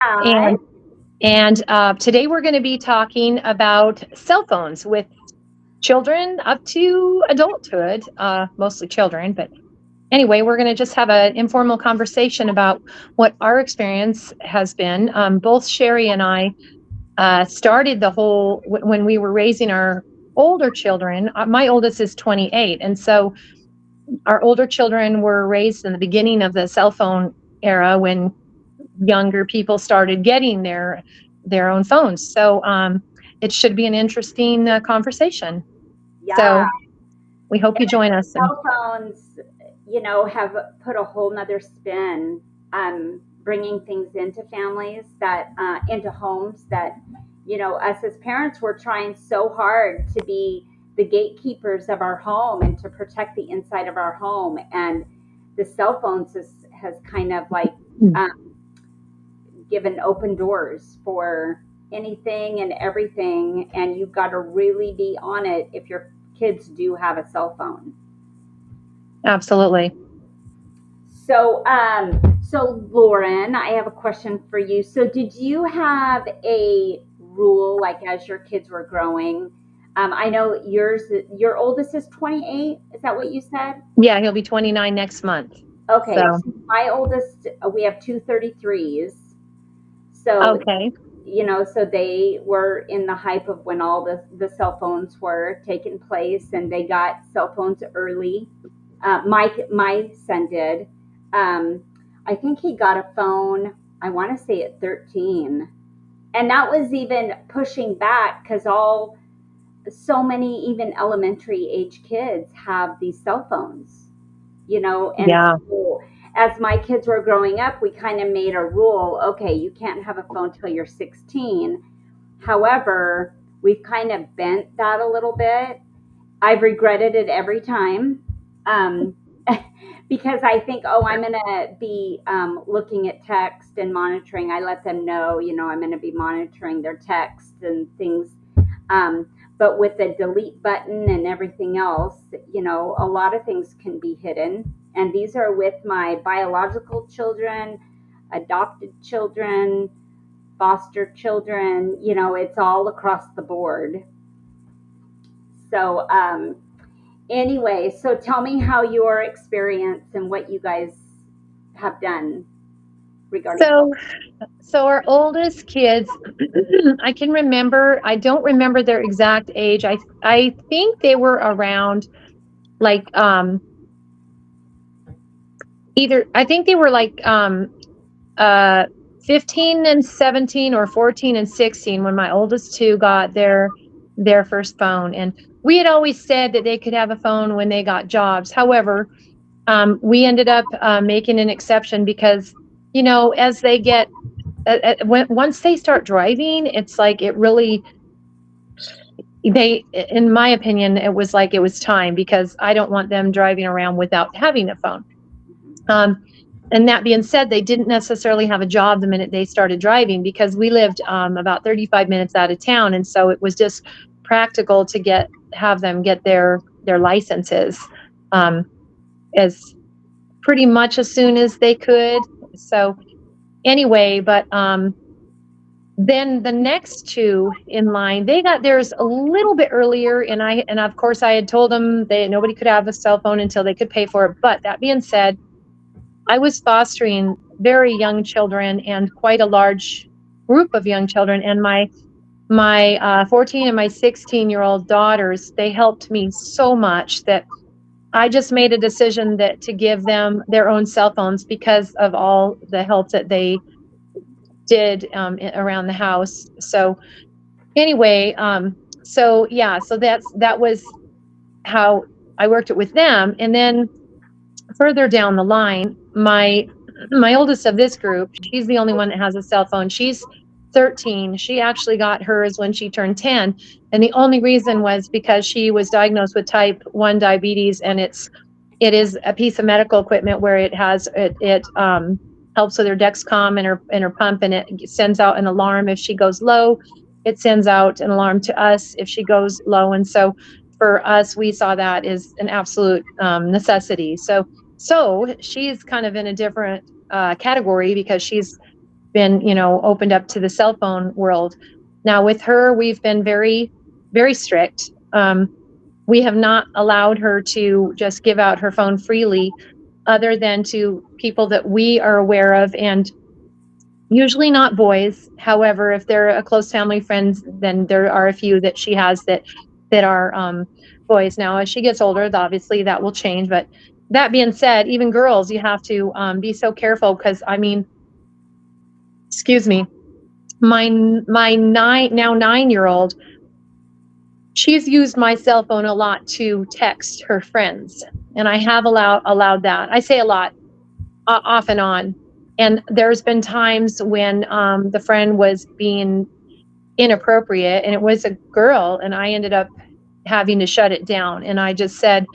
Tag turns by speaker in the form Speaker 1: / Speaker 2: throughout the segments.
Speaker 1: Hi.
Speaker 2: And today we're going to be talking about cell phones with children up to adulthood, mostly children. But anyway, we're going to just have an informal conversation about what our experience has been. Both Sherry and I started the whole when we were raising our older children. My oldest is 28, and so our older children were raised in the beginning of the cell phone era when younger people started getting their own phones. So it should be an interesting conversation.
Speaker 1: Yeah,
Speaker 2: So we hope you join us. And
Speaker 1: cell phones, have put a whole nother spin, bringing things into families into homes that, us as parents, we're trying so hard to be the gatekeepers of our home and to protect the inside of our home. And the cell phones has kind of like um, given open doors for anything and everything, and you've got to really be on it if your kids do have a cell phone.
Speaker 2: absolutely.
Speaker 1: So Lauren, I have a question for you. So did you have a rule, like, as your kids were growing? I know your oldest is 28. Is that what you said?
Speaker 2: Yeah, he'll be 29 next month.
Speaker 1: Okay,
Speaker 2: So,
Speaker 1: so my oldest, we have two 33s. So,
Speaker 2: okay.
Speaker 1: so they were in the hype of when all the cell phones were taking place, and they got cell phones early. My son did. Um, I think he got a phone, I want to say at 13. And that was even pushing back because so many, even elementary age kids, have these cell phones, and
Speaker 2: Yeah.
Speaker 1: so as my kids were growing up, we kind of made a rule, okay, you can't have a phone till you're 16. However, we've kind of bent that a little bit. I've regretted it every time, um, because I think, oh, I'm going to be looking at text and monitoring. I let them know, I'm going to be monitoring their text and things. Um, but with the delete button and everything else, a lot of things can be hidden. And these are with my biological children, adopted children, foster children, it's all across the board. So, anyway, so tell me how your experience and what you guys have done regarding cell.
Speaker 2: So, so our oldest kids, I can remember. I don't remember their exact age. I think they were around like either. I think they were like uh 15 and 17 or 14 and 16 when my oldest two got their first phone. And we had always said that they could have a phone when they got jobs. However, we ended up making an exception because as they get once they start driving, it's like it really they in my opinion it was like it was time, because I don't want them driving around without having a phone. um, and that being said, they didn't necessarily have a job the minute they started driving, because we lived about 35 minutes out of town, and so it was just practical to have them get their licenses um, as pretty much as soon as they could. So anyway, but then the next two in line, they got theirs a little bit earlier, and of course I had told them nobody could have a cell phone until they could pay for it. But that being said, I was fostering very young children and quite a large group of young children, and my 14 and my 16-year-old daughters, they helped me so much that I just made a decision that to give them their own cell phones because of all the help that they did around the house. So anyway, so yeah, so that was how I worked it with them. And then further down the line, my oldest of this group, she's the only one that has a cell phone. She's 13. She actually got hers when she turned 10, and the only reason was because she was diagnosed with type 1 diabetes, and it is a piece of medical equipment where it helps with her Dexcom and her pump, and it sends out an alarm if she goes low. It sends out an alarm to us if she goes low, and so for us, we saw that as an absolute necessity. So she's kind of in a different category because she's been, opened up to the cell phone world. Now with her, we've been very, very strict. We have not allowed her to just give out her phone freely, other than to people that we are aware of, and usually not boys. However, if they're a close family friends, then there are a few that she has that are boys. Now, as she gets older, obviously that will change. But that being said, even girls, you have to be so careful, because I mean, excuse me, my 9-year-old, she's used my cell phone a lot to text her friends, and I have allowed that. I say a lot, off and on. And there's been times when the friend was being inappropriate, and it was a girl, and I ended up having to shut it down. And I just said,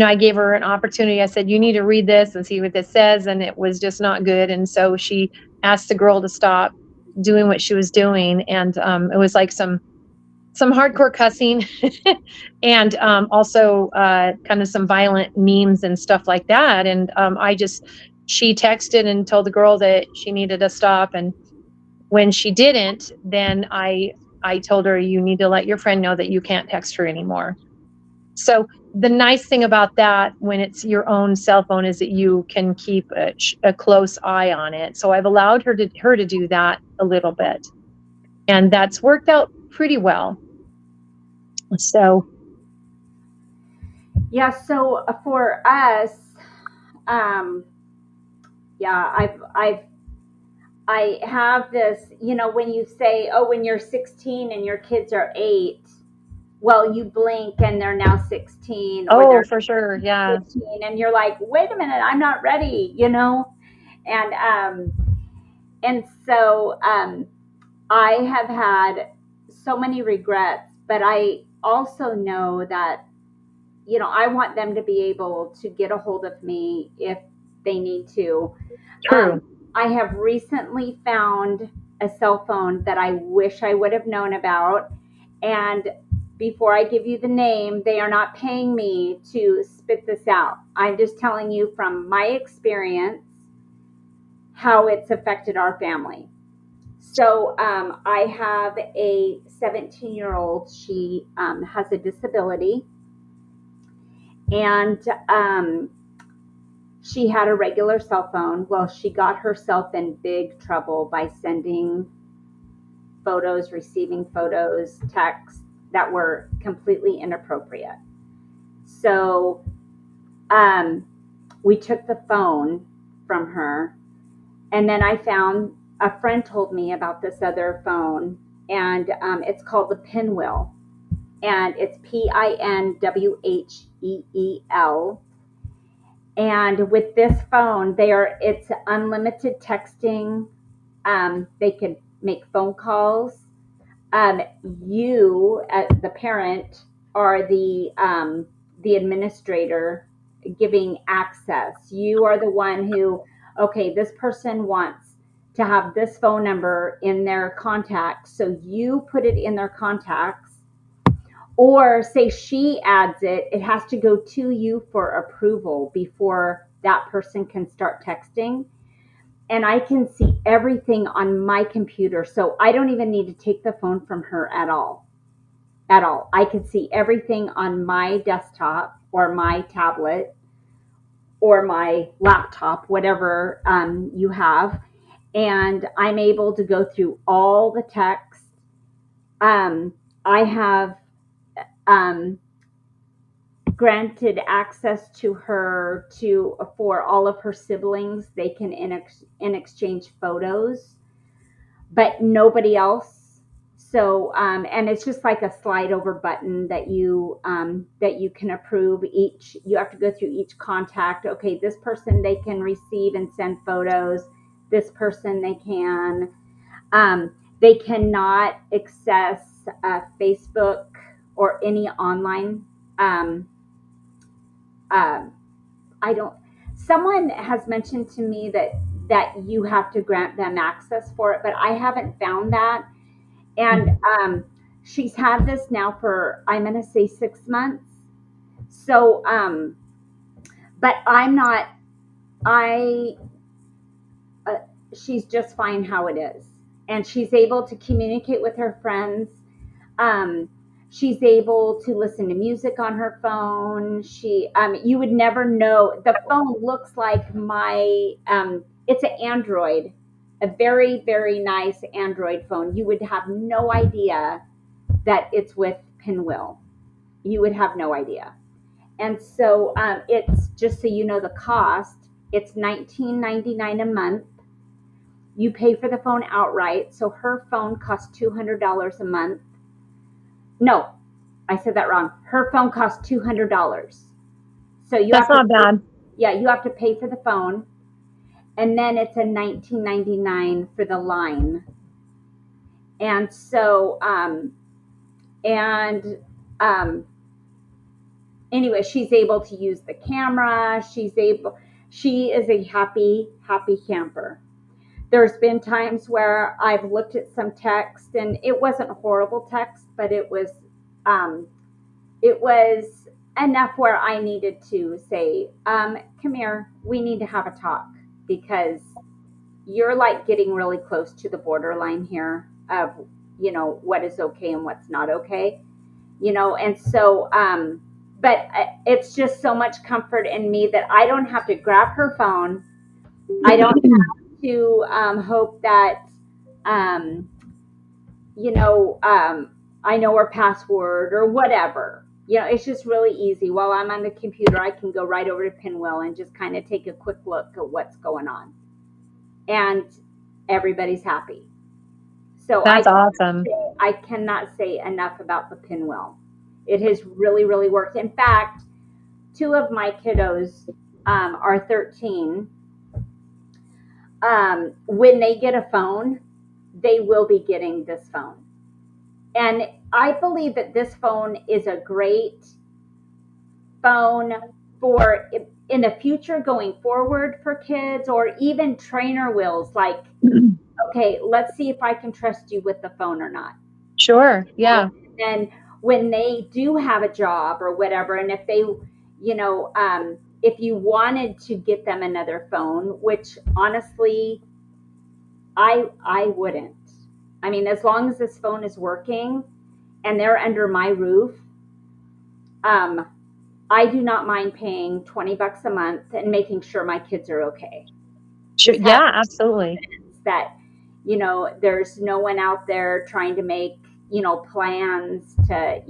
Speaker 2: I gave her an opportunity. I said, you need to read this and see what this says. And it was just not good. And so she asked the girl to stop doing what she was doing. And it was like some hardcore cussing, and also kind of some violent memes and stuff like that. And she texted and told the girl that she needed to stop. And when she didn't, then I told her, you need to let your friend know that you can't text her anymore. So the nice thing about that, when it's your own cell phone, is that you can keep a close eye on it. So I've allowed her to do that a little bit, and that's worked out pretty well. So
Speaker 1: Yeah, so for us, yeah, I have this, when you say, oh, when you're 16 and your kids are 8, well, you blink and they're now 16, or
Speaker 2: oh,
Speaker 1: they're
Speaker 2: for sure, yeah.
Speaker 1: 15, and you're like, wait a minute, I'm not ready, and so I have had so many regrets, but I also know that, I want them to be able to get a hold of me if they need to.
Speaker 2: True.
Speaker 1: I have recently found a cell phone that I wish I would have known about. And before I give you the name, they are not paying me to spit this out. I'm just telling you from my experience how it's affected our family. So I have a 17-year-old. She has a disability, and she had a regular cell phone. Well, she got herself in big trouble by sending photos, receiving photos, texts that were completely inappropriate. So we took the phone from her, and then I found, a friend told me about this other phone, and it's called the Pinwheel, and it's Pinwheel. And with this phone, it's unlimited texting. They can make phone calls. You, as the parent, are the administrator giving access. You are the one who, okay, this person wants to have this phone number in their contacts, so you put it in their contacts. Or say she adds it, it has to go to you for approval before that person can start texting. And I can see everything on my computer. So I don't even need to take the phone from her at all. At all. I can see everything on my desktop or my tablet or my laptop, whatever you have. And I'm able to go through all the text. I have granted access to her for all of her siblings. They can in exchange photos, but nobody else. So and it's just like a slide over button that you can approve. You have to go through each contact. Okay, this person, they can receive and send photos. This person, they cannot access Facebook or any online. I don't. Someone has mentioned to me that you have to grant them access for it, but I haven't found that. And she's had this now for, I'm going to say, 6 months. So, but I'm not. I she's just fine how it is. And she's able to communicate with her friends. Um, she's able to listen to music on her phone. You would never know. The phone looks like it's an Android, a very, very nice Android phone. You would have no idea that it's with Pinwheel. You would have no idea. And so it's just so you know the cost. It's $19.99 a month. You pay for the phone outright. So her phone costs $200 a month. No, I said that wrong. Her phone costs $200. So you
Speaker 2: That's
Speaker 1: have to
Speaker 2: not bad.
Speaker 1: Yeah, you have to pay for the phone, and then it's a $19.99 for the line. And so and anyway, she's able to use the camera. She is a happy camper. There's been times where I've looked at some text, and it wasn't horrible text, but um, it was enough where I needed to say, come here, we need to have a talk, because you're like getting really close to the borderline here of, what is okay and what's not okay, and so, but it's just so much comfort in me that I don't have to grab her phone. I don't have to hope that, um, I know her password or whatever. It's just really easy. While I'm on the computer, I can go right over to Pinwheel and just kind of take a quick look at what's going on. And everybody's happy. So
Speaker 2: That's awesome.
Speaker 1: I cannot say enough about the Pinwheel. It has really, really worked. In fact, two of my kiddos are 13. When they get a phone, they will be getting this phone. And I believe that this phone is a great phone for in the future going forward for kids, or even trainer wheels. Like, okay, let's see if I can trust you with the phone or not.
Speaker 2: Sure. Yeah.
Speaker 1: And when they do have a job or whatever, and if they, if you wanted to get them another phone, which honestly, I wouldn't. I mean, as long as this phone is working and they're under my roof, I do not mind paying $20 a month and making sure my kids are okay.
Speaker 2: Sure. Yeah, absolutely.
Speaker 1: That, there's no one out there trying to make, plans to,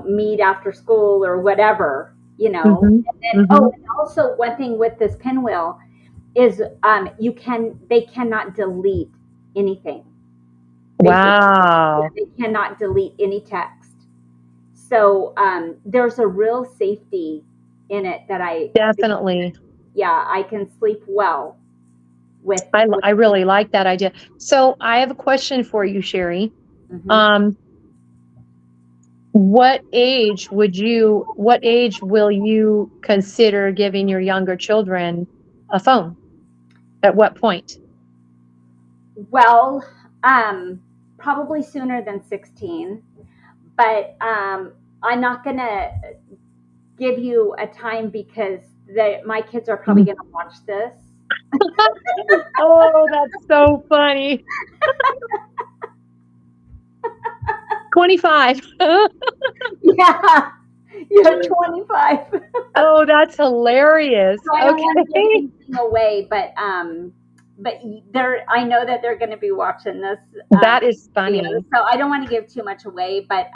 Speaker 1: meet after school or whatever,
Speaker 2: Mm-hmm.
Speaker 1: And then,
Speaker 2: Mm-hmm.
Speaker 1: and also one thing with this Pinwheel is they cannot delete anything.
Speaker 2: Wow.
Speaker 1: They cannot delete any text. So there's a real safety in it that
Speaker 2: Definitely.
Speaker 1: I can sleep well with.
Speaker 2: I really like that idea. So I have a question for you, Sherry.
Speaker 1: Mm-hmm.
Speaker 2: What age will you consider giving your younger children a phone? At what point?
Speaker 1: Well, probably sooner than 16, but I'm not gonna give you a time because my kids are probably gonna watch this.
Speaker 2: Oh, that's so funny. 25.
Speaker 1: Yeah, you're 25.
Speaker 2: Oh, that's hilarious.
Speaker 1: So I don't want to give
Speaker 2: Okay.
Speaker 1: anything away, but I know that they're going to be watching this.
Speaker 2: That is funny.
Speaker 1: Video, so I don't want to give too much away, but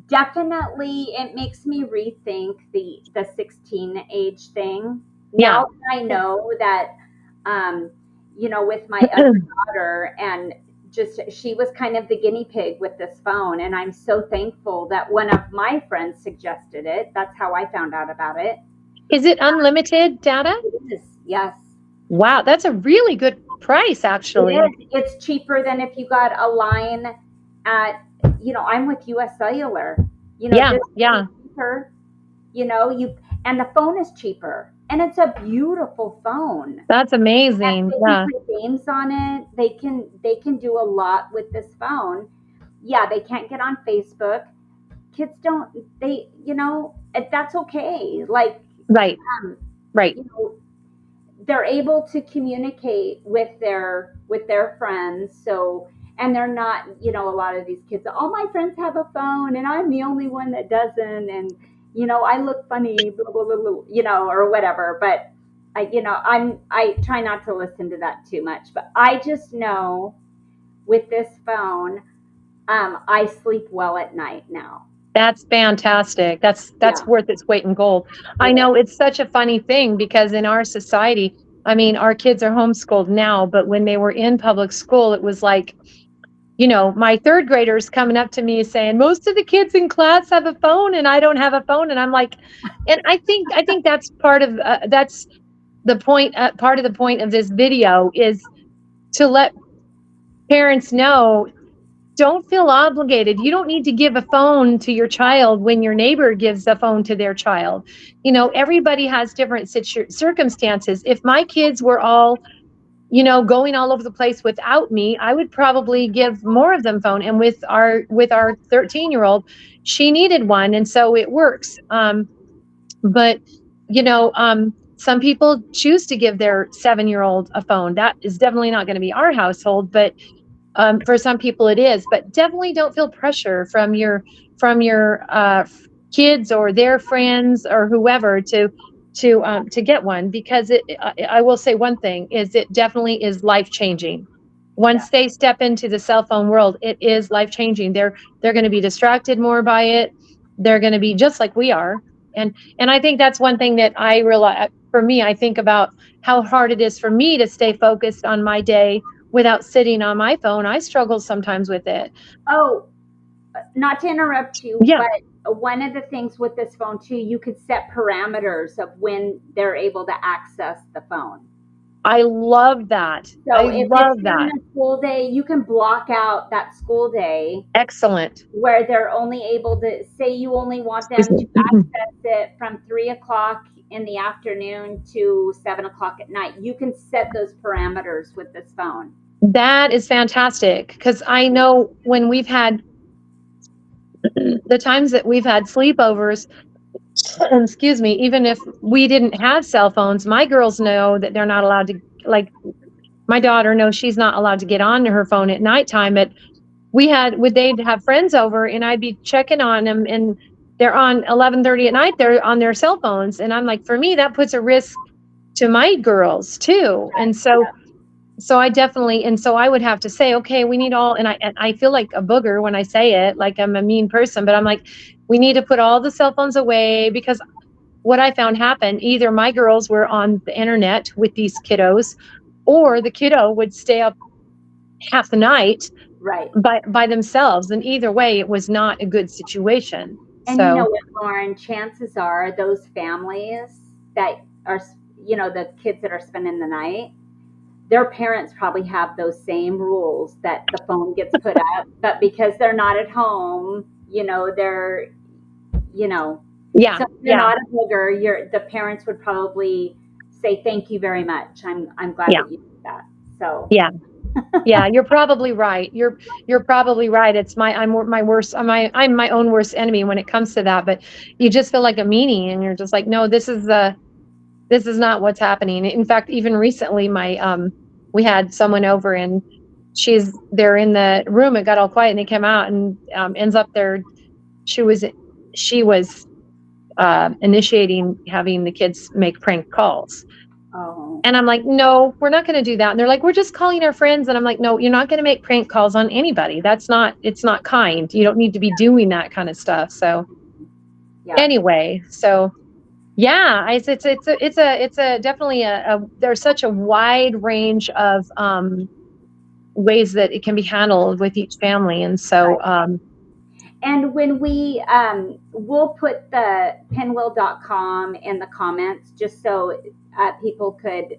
Speaker 1: definitely it makes me rethink the 16 age thing.
Speaker 2: Yeah.
Speaker 1: Now that I know that, with my other daughter, and she was kind of the guinea pig with this phone, and I'm so thankful that one of my friends suggested it. That's how I found out about it.
Speaker 2: Is it unlimited data?
Speaker 1: Yes.
Speaker 2: Wow, that's a really good price, actually.
Speaker 1: It's cheaper than if you got a line at, I'm with US Cellular.
Speaker 2: Yeah.
Speaker 1: Cheaper, and the phone is cheaper, and it's a beautiful phone.
Speaker 2: That's amazing.
Speaker 1: They can play games on it. They can do a lot with this phone. Yeah, they can't get on Facebook. Kids don't. That's okay. Like,
Speaker 2: right. Right.
Speaker 1: they're able to communicate with their friends. So, and they're not, you know, a lot of these kids, all my friends have a phone and I'm the only one that doesn't, and you know, I look funny, blah, blah, blah, blah, you know, or whatever. But I try not to listen to that too much. But I just know with this phone, I sleep well at night now.
Speaker 2: That's fantastic. That's
Speaker 1: Yeah,
Speaker 2: worth its weight in gold.
Speaker 1: it
Speaker 2: I
Speaker 1: is.
Speaker 2: know it's such a funny thing because in our society, I mean, our kids are homeschooled now, but when they were in public school, it was like, you know, my third graders coming up to me saying, most of the kids in class have a phone and I don't have a phone. And I'm like, and I think that's part of, that's the point, part of the point of this video is to let parents know, don't feel obligated. You don't need to give a phone to your child when your neighbor gives a phone to their child. You know, everybody has different circumstances. If my kids were all, you know, going all over the place without me, I would probably give more of them phone. And with our 13-year-old, she needed one, and so it works. But you know, some people choose to give their 7-year-old a phone. That is definitely not going to be our household, but for some people it is. But definitely don't feel pressure from your kids or their friends or whoever to get one, because I will say one thing is it definitely is life changing.
Speaker 1: Yeah.
Speaker 2: Once they step into the cell phone world, it is life changing. They're going to be distracted more by it. They're going to be just like we are. And I think that's one thing that I realize for me. I think about how hard it is for me to stay focused on my day without sitting on my phone. I struggle sometimes with it.
Speaker 1: Oh, not to interrupt you,
Speaker 2: Yeah,
Speaker 1: but one of the things with this phone too, you could set parameters of when they're able to access the phone.
Speaker 2: I love that.
Speaker 1: So
Speaker 2: I
Speaker 1: if it's
Speaker 2: love
Speaker 1: during
Speaker 2: that.
Speaker 1: a school day, you can block out that school day
Speaker 2: Excellent.
Speaker 1: where they're only able to, say you only want them to access it from 3 o'clock in the afternoon to 7 o'clock at night. You can set those parameters with this phone.
Speaker 2: That is fantastic, because I know when we've had the times that we've had sleepovers, excuse me, even if we didn't have cell phones, my girls know that they're not allowed to, like, my daughter knows she's not allowed to get on her phone at nighttime. But they'd have friends over and I'd be checking on them, and they're on 11:30 at night, they're on their cell phones. And I'm like, for me, that puts a risk to my girls too. And so
Speaker 1: Yeah.
Speaker 2: I definitely, and so I would have to say, okay, we need all, and I feel like a booger when I say it, like I'm a mean person, but I'm like, we need to put all the cell phones away, because what I found happened, either my girls were on the internet with these kiddos, or the kiddo would stay up half the night
Speaker 1: Right.
Speaker 2: by themselves. And either way, it was not a good situation.
Speaker 1: And you know
Speaker 2: So
Speaker 1: what, Lauren, chances are those families that are, you know, the kids that are spending the night, their parents probably have those same rules that the phone gets put up, but because they're not at home, you know, they're, you know,
Speaker 2: yeah,
Speaker 1: so if you're
Speaker 2: yeah,
Speaker 1: not a booger, the parents would probably say, thank you very much. I'm glad
Speaker 2: yeah,
Speaker 1: that you did that. So,
Speaker 2: yeah. Yeah, you're probably right. You're probably right. I'm my worst. I'm my own worst enemy when it comes to that. But you just feel like a meanie, and you're just like, no, this is not what's happening. In fact, even recently, we had someone over, and they're in the room. It got all quiet, and they came out, and ends up there. She was she was initiating having the kids make prank calls.
Speaker 1: oh,
Speaker 2: And I'm like, no, we're not going to do that. And they're like, we're just calling our friends. And I'm like, no, you're not going to make prank calls on anybody. It's not kind. You don't need to be doing that kind of stuff. So
Speaker 1: yeah.
Speaker 2: anyway, so yeah, it's a definitely there's such a wide range of ways that it can be handled with each family. And so,
Speaker 1: And when we'll put the pinwheel.com in the comments just so people could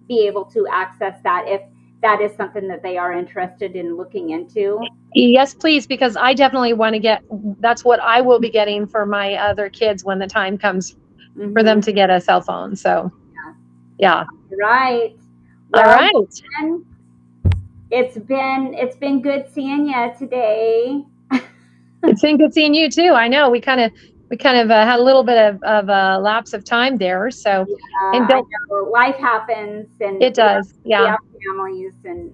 Speaker 1: be able to access that if that is something that they are interested in looking into.
Speaker 2: yes, please, because I definitely want to that's what I will be getting for my other kids when the time comes for them
Speaker 1: Mm-hmm.
Speaker 2: to get a cell phone. So, yeah.
Speaker 1: Right.
Speaker 2: All
Speaker 1: Well,
Speaker 2: right.
Speaker 1: Jen, it's been good seeing you today.
Speaker 2: It's been good seeing you too. I know we kind of we kind of had a little bit of a lapse of time there. So, and
Speaker 1: I
Speaker 2: don't,
Speaker 1: know life happens, and
Speaker 2: it does.
Speaker 1: we
Speaker 2: Yeah.
Speaker 1: have families, and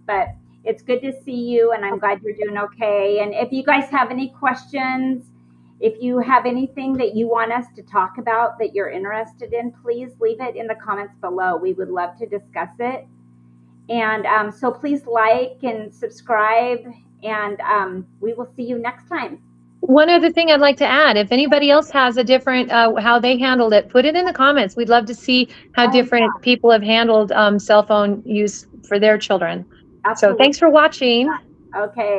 Speaker 1: but it's good to see you, and I'm glad you're doing okay. And if you guys have any questions, if you have anything that you want us to talk about that you're interested in, please leave it in the comments below. We would love to discuss it. And so please like and subscribe, and we will see you next time.
Speaker 2: One other thing I'd like to add, if anybody else has a different, how they handled it, put it in the comments. We'd love to see how
Speaker 1: Oh,
Speaker 2: different people have handled cell phone use for their children. So
Speaker 1: absolutely.
Speaker 2: thanks for watching.
Speaker 1: Okay.